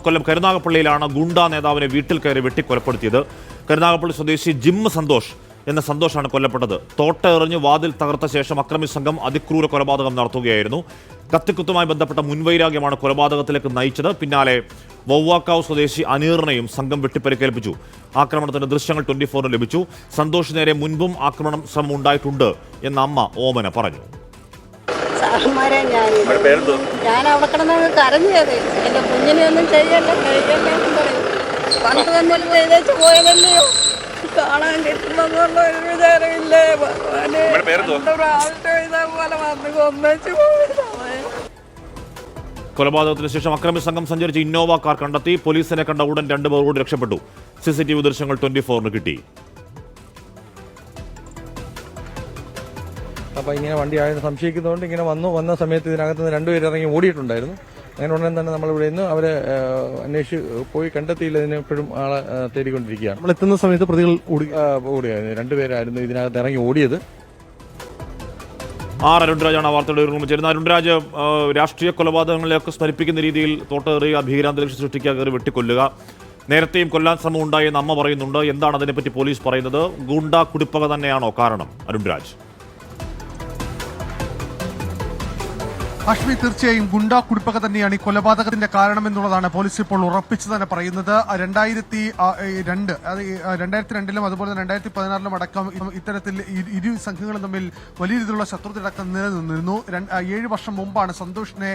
കൊല്ലം കരുനാഗപ്പള്ളിയിലാണ് ഗുണ്ടാ നേതാവിനെ വീട്ടിൽ കയറി വെട്ടിക്കൊലപ്പെടുത്തിയത്. കരുനാഗപ്പള്ളി സ്വദേശി ജിമ്മ് സന്തോഷ് എന്ന സന്തോഷാണ് കൊല്ലപ്പെട്ടത്. തോട്ട എറിഞ്ഞ് വാതിൽ തകർത്ത ശേഷം അക്രമി സംഘം അതിക്രൂര കൊലപാതകം നടത്തുകയായിരുന്നു. കത്തിക്കുത്തുമായി ബന്ധപ്പെട്ട മുൻവൈരാഗ്യമാണ് കൊലപാതകത്തിലേക്ക് നയിച്ചത്. പിന്നാലെ വവ്വാക്കാവ് സ്വദേശി അനീറിനെയും സംഘം വെട്ടിപ്പരിക്കേൽപ്പിച്ചു. ആക്രമണത്തിന്റെ ദൃശ്യങ്ങൾ 24 ലഭിച്ചു. സന്തോഷ് നേരെ മുൻപും ആക്രമണം ശ്രമം ഉണ്ടായിട്ടുണ്ട് എന്ന അമ്മ ഓമന പറഞ്ഞു. ഞാൻ അവിടെ കിടന്നത് കരഞ്ഞത് എന്റെ കുഞ്ഞിനെ ഒന്നും ചെയ്യല്ല കഴിക്കല്ലേ പറയും. പണ്ട് വന്നിട്ട് ചെയ്തേച്ച് പോയതല്ലയോ, കാണാൻ കിട്ടുമെന്നുള്ള ഒരു വിചാരമില്ലേ. പോലെ വന്ന് കൊന്നേച്ച് പോയതാ. കൊലപാതകത്തിന് ശേഷം അക്രമി സംഘം സഞ്ചരിച്ച ഇന്നോവ കാർ കണ്ടെത്തി. പോലീസിനെ കണ്ട ഉടൻ 2 പേർ കൂടി രക്ഷപ്പെട്ടു. CCTV ദൃശ്യങ്ങൾ 24 കിട്ടി. അപ്പോൾ ഇങ്ങനെ വണ്ടി ആയെന്ന് സംശയിക്കുന്നതുകൊണ്ട് ഇങ്ങനെ വന്ന സമയത്ത് ഇതിനകത്ത് നിന്ന് 2 പേര് ഇറങ്ങി ഓടിയിട്ടുണ്ടായിരുന്നു. അങ്ങനെ ഉടനെ തന്നെ നമ്മളിവിടെ നിന്ന് അവരെ അന്വേഷിച്ച് പോയി കണ്ടെത്തിയില്ല. ഇതിനെപ്പോഴും ആളെ തേടിക്കൊണ്ടിരിക്കുകയാണ്. നമ്മൾ എത്തുന്ന സമയത്ത് പ്രതികൾ ഓടിയായിരുന്നു. 2 പേരായിരുന്നു ഇതിനകത്ത് ഇറങ്ങി ഓടിയത്. അരുൺരാജാണ് വാർത്തയുടെ റൂമിൽ ചേരുന്നത്. അരുൺരാജ്, രാഷ്ട്രീയ കൊലപാതകങ്ങളിലേക്ക് സ്മരിപ്പിക്കുന്ന രീതിയിൽ തോട്ടേറിയ ഭീകരാന്തരീക്ഷം സൃഷ്ടിക്കുക, കയറി വെട്ടിക്കൊല്ലുക, നേരത്തെയും കൊല്ലാൻ ശ്രമം ഉണ്ടായെന്ന് അമ്മ പറയുന്നുണ്ട്. എന്താണ് അതിനെപ്പറ്റി പോലീസ് പറയുന്നത്? ഗുണ്ടാ കുടിപ്പക തന്നെയാണോ കാരണം? അരുൺരാജ്. അശ്വി, തീർച്ചയായും ഗുണ്ടാ കുടിപ്പക തന്നെയാണ് ഈ കൊലപാതകത്തിന്റെ കാരണമെന്നുള്ളതാണ് പോലീസ് ഇപ്പോൾ ഉറപ്പിച്ചു തന്നെ പറയുന്നത്. 2002 അതുപോലെ 2016 അടക്കം ഇത്തരത്തിൽ ഇരു സംഘങ്ങളും തമ്മിൽ വലിയ രീതിയിലുള്ള ശത്രുതയടക്കം നിലനിന്നിരുന്നു. 7 വർഷം മുമ്പാണ് സന്തോഷിനെ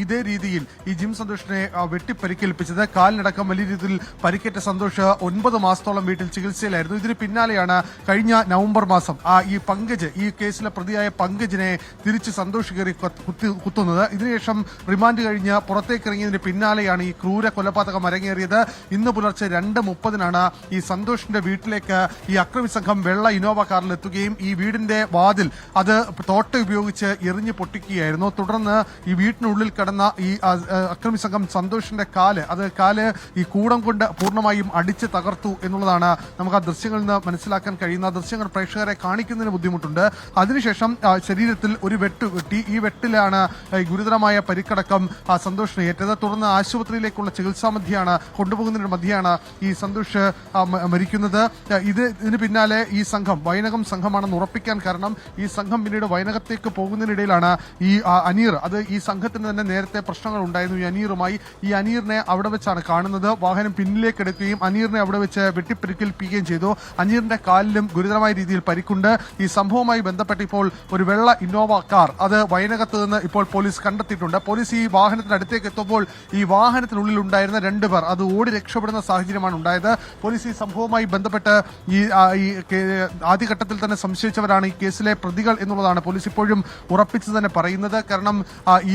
ഇതേ രീതിയിൽ ഈ ജിം സന്തോഷിനെ വെട്ടിപ്പരിക്കേൽപ്പിച്ചത്. കാലിനടക്കം വലിയ രീതിയിൽ പരിക്കേറ്റ സന്തോഷ് 9 മാസത്തോളം വീട്ടിൽ ചികിത്സയിലായിരുന്നു. ഇതിന് പിന്നാലെയാണ് കഴിഞ്ഞ നവംബർ മാസം ഈ പങ്കജ്, ഈ കേസിലെ പ്രതിയായ പങ്കജിനെ തിരിച്ച് സന്തോഷ് കയറി കുത്തുന്നത്. ഇതിനുശേഷം റിമാൻഡ് കഴിഞ്ഞ് പുറത്തേക്കിറങ്ങിയതിന് പിന്നാലെയാണ് ഈ ക്രൂര കൊലപാതകം അരങ്ങേറിയത്. ഇന്ന് പുലർച്ചെ 2:30 ഈ സന്തോഷിന്റെ വീട്ടിലേക്ക് ഈ അക്രമി സംഘം വെള്ള ഇന്നോവ കാറിൽ എത്തുകയും ഈ വീടിന്റെ വാതിൽ അത് തോട്ട ഉപയോഗിച്ച് എറിഞ്ഞു പൊട്ടിക്കുകയായിരുന്നു. തുടർന്ന് ഈ വീട്ടിനുള്ളിൽ കിടന്ന ഈ അക്രമി സംഘം സന്തോഷിന്റെ കാല് ഈ കൂടം കൊണ്ട് പൂർണ്ണമായും അടിച്ച് തകർത്തു എന്നുള്ളതാണ് നമുക്ക് ആ ദൃശ്യങ്ങളിൽ നിന്ന് മനസ്സിലാക്കാൻ കഴിയുന്ന. ദൃശ്യങ്ങൾ പ്രേക്ഷകരെ കാണിക്കുന്നതിന് ബുദ്ധിമുട്ടുണ്ട്. അതിനുശേഷം ശരീരത്തിൽ ഒരു വെട്ട് വെട്ടി. ഈ വെട്ടിലാണ് ഗുരുതരമായ പരിക്കടക്കം സന്തോഷിനെ ഏറ്റത്. തുടർന്ന് ആശുപത്രിയിലേക്കുള്ള ചികിത്സാ കൊണ്ടുപോകുന്നതിന് മധ്യയാണ് ഈ സന്തോഷ് മരിക്കുന്നത്. ഇതിന് പിന്നാലെ ഈ സംഘം വൈനകം സംഘമാണെന്ന് ഉറപ്പിക്കാൻ കാരണം ഈ സംഘം പിന്നീട് വൈനകത്തേക്ക് പോകുന്നതിനിടയിലാണ് ഈ അനീർ, അത് ഈ സംഘത്തിന് തന്നെ നേരത്തെ പ്രശ്നങ്ങൾ ഉണ്ടായിരുന്നു ഈ അനീറുമായി. ഈ അനീറിനെ അവിടെ വെച്ചാണ് കാണുന്നത്. വാഹനം പിന്നിലേക്ക് എടുക്കുകയും അനീറിനെ അവിടെ വെച്ച് വെട്ടിപ്പരിക്കേൽപ്പിക്കുകയും ചെയ്തു. അനീറിന്റെ കാലിലും ഗുരുതരമായ രീതിയിൽ പരിക്കുണ്ട്. ഈ സംഭവവുമായി ബന്ധപ്പെട്ട് ഇപ്പോൾ ഒരു വെള്ള ഇന്നോവ കാർ അത് വൈനകത്ത് നിന്ന് ഇപ്പോൾ പോലീസ് കണ്ടെത്തിയിട്ടുണ്ട്. പോലീസ് ഈ വാഹനത്തിനടുത്തേക്ക് എത്തുമ്പോൾ ഈ വാഹനത്തിനുള്ളിൽ ഉണ്ടായിരുന്ന 2 പേർ അത് ഓടി രക്ഷപ്പെടുന്ന സാഹചര്യമാണ് ഉണ്ടായത്. പോലീസ് ഈ സംഭവവുമായി ബന്ധപ്പെട്ട് ഈ ആദ്യഘട്ടത്തിൽ തന്നെ സംശയിച്ചവരാണ് ഈ കേസിലെ പ്രതികൾ എന്നുള്ളതാണ് പോലീസ് ഇപ്പോഴും ഉറപ്പിച്ചു തന്നെ പറയുന്നത്. കാരണം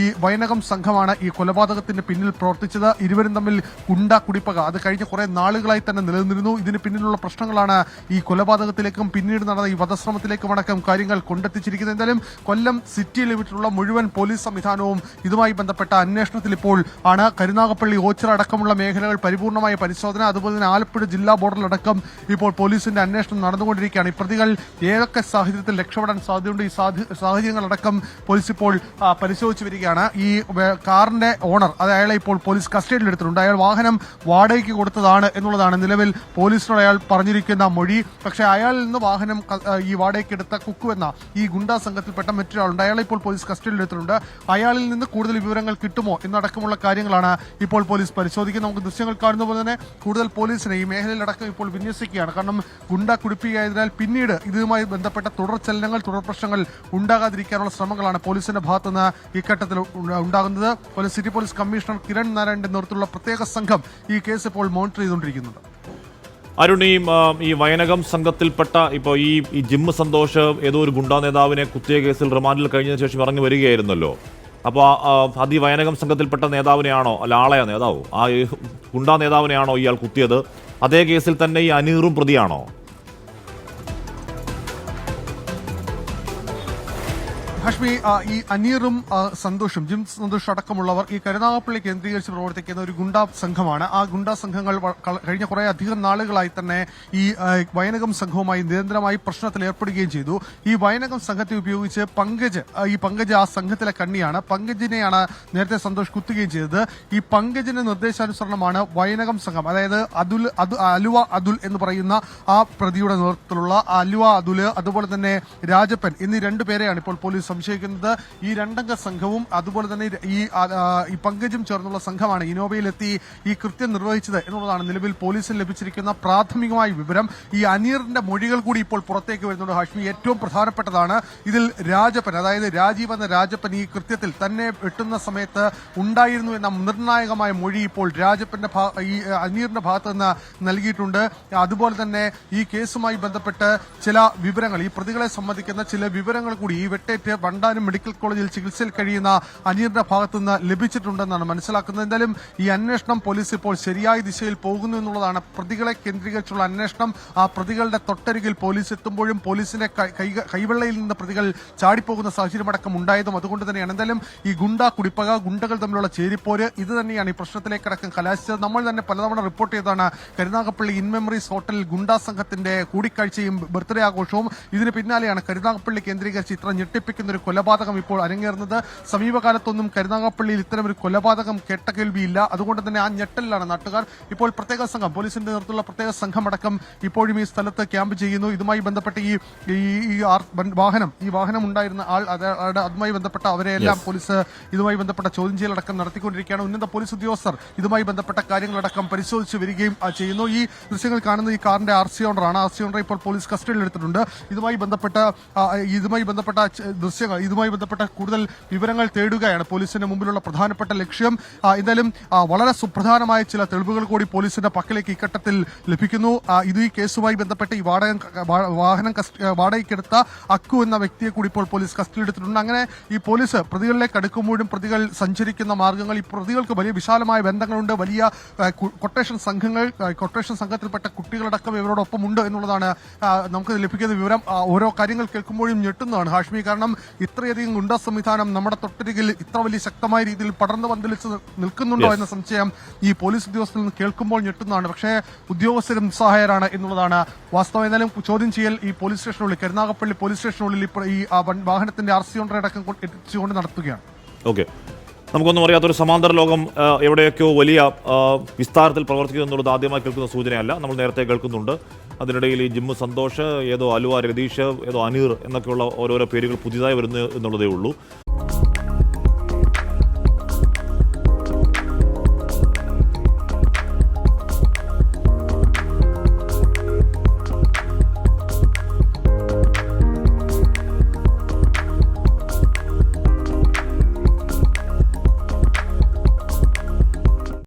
ഈ വൈനകം സംഘമാണ് ഈ കൊലപാതകത്തിന് പിന്നിൽ പ്രവർത്തിച്ചത്. ഇരുവരും തമ്മിൽ ഗുണ്ടാ കുടിപ്പക അത് കഴിഞ്ഞ കുറെ നാളുകളായി തന്നെ നിലനിന്നിരുന്നു. ഇതിന് പിന്നിലുള്ള പ്രശ്നങ്ങളാണ് ഈ കൊലപാതകത്തിലേക്കും പിന്നീട് നടന്ന ഈ വധശ്രമത്തിലേക്കും അടക്കം കാര്യങ്ങൾ കൊണ്ടെത്തിച്ചിരിക്കുന്നത്. എന്തായാലും കൊല്ലം സിറ്റി ലിമിറ്റിലുള്ള മുഴുവൻ പോലീസ് സംവിധാനവും ഇതുമായി ബന്ധപ്പെട്ട അന്വേഷണത്തിൽ ഇപ്പോൾ ആണ്. കരുനാഗപ്പള്ളി, ഓച്ചിറ അടക്കമുള്ള മേഖലകൾ പരിപൂർണമായ പരിശോധന, അതുപോലെ തന്നെ ആലപ്പുഴ ജില്ലാ ബോർഡറിലടക്കം ഇപ്പോൾ പോലീസിന്റെ അന്വേഷണം നടന്നുകൊണ്ടിരിക്കുകയാണ്. ഈ പ്രതികൾ ഏതൊക്കെ സാഹചര്യത്തിൽ രക്ഷപ്പെടാൻ സാധ്യതയുണ്ട്, ഈ സാഹചര്യങ്ങളടക്കം പോലീസ് ഇപ്പോൾ പരിശോധിച്ചു വരികയാണ്. ഈ കാറിന്റെ ഓണർ അത് അയാളെ ഇപ്പോൾ പോലീസ് കസ്റ്റഡിയിലെടുത്തിട്ടുണ്ട്. അയാൾ വാഹനം വാടകയ്ക്ക് കൊടുത്തതാണ് എന്നുള്ളതാണ് നിലവിൽ പോലീസിനോട് അയാൾ പറഞ്ഞിരിക്കുന്ന മൊഴി. പക്ഷേ അയാളിൽ നിന്ന് വാഹനം ഈ വാടകയ്ക്ക് എടുത്ത കുക്കു എന്ന ഈ ഗുണ്ടാ സംഘത്തിൽപ്പെട്ട മറ്റൊരാളുണ്ട്. അയാളെ ഇപ്പോൾ പോലീസ് കസ്റ്റഡിയിലെടുത്തിട്ടുണ്ട്. അയാളിൽ നിന്ന് കൂടുതൽ വിവരങ്ങൾ കിട്ടുമോ എന്നടക്കമുള്ള കാര്യങ്ങളാണ് ഇപ്പോൾ പോലീസ് പരിശോധിക്കുന്നത്. നമുക്ക് ദൃശ്യങ്ങൾ കാണുന്ന പോലെ തന്നെ കൂടുതൽ പോലീസിനെ ഈ മേഖലയിലടക്കം ഇപ്പോൾ വിന്യസിക്കുകയാണ്. കാരണം ഗുണ്ട കുടിപ്പിക്കുകയായതിനാൽ പിന്നീട് ഇതുമായി ബന്ധപ്പെട്ട തുടർ പ്രശ്നങ്ങൾ ഉണ്ടാകാതിരിക്കാനുള്ള ശ്രമങ്ങളാണ് പോലീസിന്റെ ഭാഗത്തുനിന്ന് ഇഘട്ടത്തിൽ ഉണ്ടാകുന്നത്. സിറ്റി പോലീസ് കമ്മീഷണർ കിരൺ നാരായണന്റെ നേതൃത്വത്തിലുള്ള പ്രത്യേക സംഘം ഈ കേസ് ഇപ്പോൾ മോണിറ്റർ ചെയ്തുകൊണ്ടിരിക്കുന്നുണ്ട്. അരുൺ, ഈ വയനകം സംഘത്തിൽപ്പെട്ട ഇപ്പോൾ ഈ ജിമ്മ് സന്തോഷ് ഏതോ ഒരു ഗുണ്ടാ നേതാവിനെ കുത്തിയ കേസിൽ റിമാൻഡിൽ കഴിഞ്ഞതിന് ശേഷം ഇറങ്ങി വരികയായിരുന്നല്ലോ. അപ്പോൾ അത് ഈ വയനകം സംഘത്തിൽപ്പെട്ട നേതാവിനെയാണോ, അല്ല ആളെയാ നേതാവോ, ആ ഗുണ്ടാ നേതാവിനെയാണോ ഇയാൾ കുത്തിയത്? അതേ കേസിൽ തന്നെ ഈ അനീറും പ്രതിയാണോ? ഹാഷ്മി, ഈ അനീറും സന്തോഷും ജിം സന്തോഷ് അടക്കമുള്ളവർ ഈ കരുനാഗപ്പള്ളി കേന്ദ്രീകരിച്ച് പ്രവർത്തിക്കുന്ന ഒരു ഗുണ്ടാ സംഘമാണ്. ആ ഗുണ്ടാ സംഘങ്ങൾ കഴിഞ്ഞ കുറെ അധികം നാളുകളായി തന്നെ ഈ വയനകം സംഘവുമായി നിരന്തരമായി പ്രശ്നത്തിൽ ഏർപ്പെടുകയും ചെയ്തു. ഈ വയനകം സംഘത്തെ ഉപയോഗിച്ച് പങ്കജ് ആ സംഘത്തിലെ കണ്ണിയാണ്. പങ്കജിനെയാണ് നേരത്തെ സന്തോഷ് കുത്തുകയും ചെയ്തത്. ഈ പങ്കജിന്റെ നിർദ്ദേശാനുസരണമാണ് വയനകം സംഘം, അതായത് അലുവ അതുൽ എന്ന് പറയുന്ന ആ പ്രതിയുടെ നേതൃത്വത്തിലുള്ള അലുവ അതുൽ, അതുപോലെ തന്നെ രാജപ്പൻ എന്നീ രണ്ടുപേരെയാണ് ഇപ്പോൾ പോലീസ് സംശയിക്കുന്നത്. ഈ രണ്ടംഗ സംഘവും അതുപോലെ തന്നെ ഈ പങ്കജും ചേർന്നുള്ള സംഘമാണ് ഇനോവയിലെത്തി ഈ കൃത്യം നിർവഹിച്ചത് എന്നുള്ളതാണ് നിലവിൽ പോലീസിന് ലഭിച്ചിരിക്കുന്ന പ്രാഥമികമായ വിവരം. ഈ അനീറിന്റെ മൊഴികൾ കൂടി ഇപ്പോൾ പുറത്തേക്ക് വരുന്നുണ്ട് ഹാഷ്മി. ഏറ്റവും പ്രധാനപ്പെട്ടതാണ് ഇതിൽ രാജപ്പൻ, അതായത് രാജീവ് എന്ന രാജപ്പൻ ഈ കൃത്യത്തിൽ തന്നെ വെട്ടുന്ന സമയത്ത് ഉണ്ടായിരുന്നു എന്ന നിർണായകമായ മൊഴി ഇപ്പോൾ രാജപ്പന്റെ ഈ അനീറിന്റെ ഭാഗത്ത് നിന്ന് നൽകിയിട്ടുണ്ട്. അതുപോലെ തന്നെ ഈ കേസുമായി ബന്ധപ്പെട്ട് ചില വിവരങ്ങൾ, ഈ പ്രതികളെ സംബന്ധിക്കുന്ന ചില വിവരങ്ങൾ കൂടി ഈ വെട്ടേറ്റ് വണ്ടാനം മെഡിക്കൽ കോളേജിൽ ചികിത്സയിൽ കഴിയുന്ന അനീറിന്റെ ഭാഗത്തുനിന്ന് ലഭിച്ചിട്ടുണ്ടെന്നാണ് മനസ്സിലാക്കുന്നത്. എന്തായാലും ഈ അന്വേഷണം പോലീസ് ഇപ്പോൾ ശരിയായ ദിശയിൽ പോകുന്നു എന്നുള്ളതാണ്. പ്രതികളെ കേന്ദ്രീകരിച്ചുള്ള അന്വേഷണം, ആ പ്രതികളുടെ തൊട്ടരികിൽ പോലീസ് എത്തുമ്പോഴും പോലീസിന്റെ കൈവെള്ളയിൽ നിന്ന് പ്രതികൾ ചാടിപ്പോകുന്ന സാഹചര്യമടക്കം ഉണ്ടായതും അതുകൊണ്ട് തന്നെയാണ്. എന്തായാലും ഈ കുടിപ്പക, ഗുണ്ടകൾ തമ്മിലുള്ള ചേരിപ്പോര് ഇത് തന്നെയാണ് ഈ പ്രശ്നത്തിലേക്കടക്കം കലാശിച്ചത്. നമ്മൾ തന്നെ പലതവണ റിപ്പോർട്ട് ചെയ്തതാണ് കരുനാഗപ്പള്ളി ഇൻ മെമ്മറീസ് ഹോട്ടലിൽ ഗുണ്ടാ സംഘത്തിന്റെ കൂടിക്കാഴ്ചയും ബർത്ത്ഡേ ആഘോഷവും. ഇതിന് പിന്നാലെയാണ് കരുനാഗപ്പള്ളി കേന്ദ്രീകരിച്ച് ഇത്ര ഞെട്ടിപ്പിക്കുന്ന ഒരു കൊലപാതകം ഇപ്പോൾ അരങ്ങേറുന്നത്. സമീപകാലത്തൊന്നും കരുനാഗപ്പള്ളിയിൽ ഇത്തരമൊരു കൊലപാതകം കേട്ട കേൾവിയില്ല. അതുകൊണ്ട് തന്നെ ആ ഞെട്ടലിലാണ് നാട്ടുകാർ. ഇപ്പോൾ പ്രത്യേക സംഘം, പോലീസിന്റെ നേതൃത്വത്തിലുള്ള പ്രത്യേക സംഘമടക്കം ഇപ്പോഴും ഈ സ്ഥലത്ത് ക്യാമ്പ് ചെയ്യുന്നു. ഇതുമായി ബന്ധപ്പെട്ട് ഈ വാഹനം ഉണ്ടായിരുന്ന ആൾ, അതുമായി ബന്ധപ്പെട്ട അവരെയെല്ലാം പോലീസ് ഇതുമായി ബന്ധപ്പെട്ട ചോദ്യം ചെയ്യലടക്കം നടത്തിക്കൊണ്ടിരിക്കുകയാണ്. ഉന്നത പോലീസ് ഉദ്യോഗസ്ഥർ ഇതുമായി ബന്ധപ്പെട്ട കാര്യങ്ങളടക്കം പരിശോധിച്ച് വരികയും ചെയ്യുന്നു. ഈ ദൃശ്യങ്ങൾ കാണുന്ന ഈ കാറിന്റെ RC ഓണറാണ്. RC ഓണറെ ഇപ്പോൾ പോലീസ് കസ്റ്റഡിയിൽ എടുത്തിട്ടുണ്ട്. ഇതുമായി ബന്ധപ്പെട്ട ദൃശ്യങ്ങൾ, ഇതുമായി ബന്ധപ്പെട്ട കൂടുതൽ വിവരങ്ങൾ തേടുകയാണ് പോലീസിന്റെ മുമ്പിലുള്ള പ്രധാനപ്പെട്ട ലക്ഷ്യം. എന്തായാലും വളരെ സുപ്രധാനമായ ചില തെളിവുകൾ കൂടി പോലീസിന്റെ പക്കലേക്ക് ഇക്കട്ടത്തിൽ ലഭിക്കുന്നു. ഇത് ഈ കേസുമായി ബന്ധപ്പെട്ട് ഈ വാഹനം വാടകയ്ക്കെടുത്ത അക്കു എന്ന വ്യക്തിയെ കൂടി ഇപ്പോൾ പോലീസ് കസ്റ്റഡിയിലെടുത്തിട്ടുണ്ട്. അങ്ങനെ ഈ പോലീസ് പ്രതികളിലേക്ക് അടുക്കുമ്പോഴും പ്രതികൾ സഞ്ചരിക്കുന്ന മാർഗങ്ങൾ, ഈ പ്രതികൾക്ക് വലിയ വിശാലമായ ബന്ധങ്ങളുണ്ട്. വലിയ കൊട്ടേഷൻ സംഘത്തിൽപ്പെട്ട കുട്ടികളടക്കം ഇവരോടൊപ്പം ഉണ്ട് എന്നുള്ളതാണ് നമുക്ക് ലഭിക്കുന്ന വിവരം. ഓരോ കാര്യങ്ങൾ കേൾക്കുമ്പോഴും ഞെട്ടുന്നതാണ് ഹാഷ്മി. കാരണം ഇത്രയധികം ഗുണ്ടാ സംവിധാനം നമ്മുടെ തൊട്ടരികിൽ ഇത്ര വലിയ ശക്തമായ രീതിയിൽ പടർന്നു പന്തലിച്ച് നിൽക്കുന്നുണ്ടോ എന്ന സംശയം ഈ പോലീസ് ഉദ്യോഗസ്ഥരിൽ നിന്ന് കേൾക്കുമ്പോൾ ഞെട്ടുന്നതാണ്. പക്ഷേ ഉദ്യോഗസ്ഥരും നിസ്സഹായരാണ് എന്നുള്ളതാണ് വാസ്തവം. എന്നാലും ചോദ്യം ചെയ്യൽ ഈ പോലീസ് സ്റ്റേഷനുള്ളിൽ, കരുനാഗപ്പള്ളി പോലീസ് സ്റ്റേഷനുള്ളിൽ ഇപ്പോൾ ഈ വാഹനത്തിന്റെ RC ഓണറെ അടക്കം എത്തിച്ചുകൊണ്ട് നടത്തുകയാണ്. ഓക്കെ, നമുക്കൊന്നും അറിയാത്തൊരു സമാന്തര ലോകം എവിടെയൊക്കെയോ വലിയ വിസ്താരത്തിൽ പ്രവർത്തിക്കുന്നു എന്നുള്ളത് ആദ്യമായി കേൾക്കുന്ന സൂചനയല്ല. നമ്മൾ നേരത്തെ കേൾക്കുന്നുണ്ട്. അതിനിടയിൽ ഈ ജിമ്മ് സന്തോഷ്, ഏതോ അലുവ രതീഷ്, ഏതോ അനീർ എന്നൊക്കെയുള്ള ഓരോരോ പേരുകൾ പുതിയതായി വരുന്നു എന്നുള്ളതേ ഉള്ളൂ.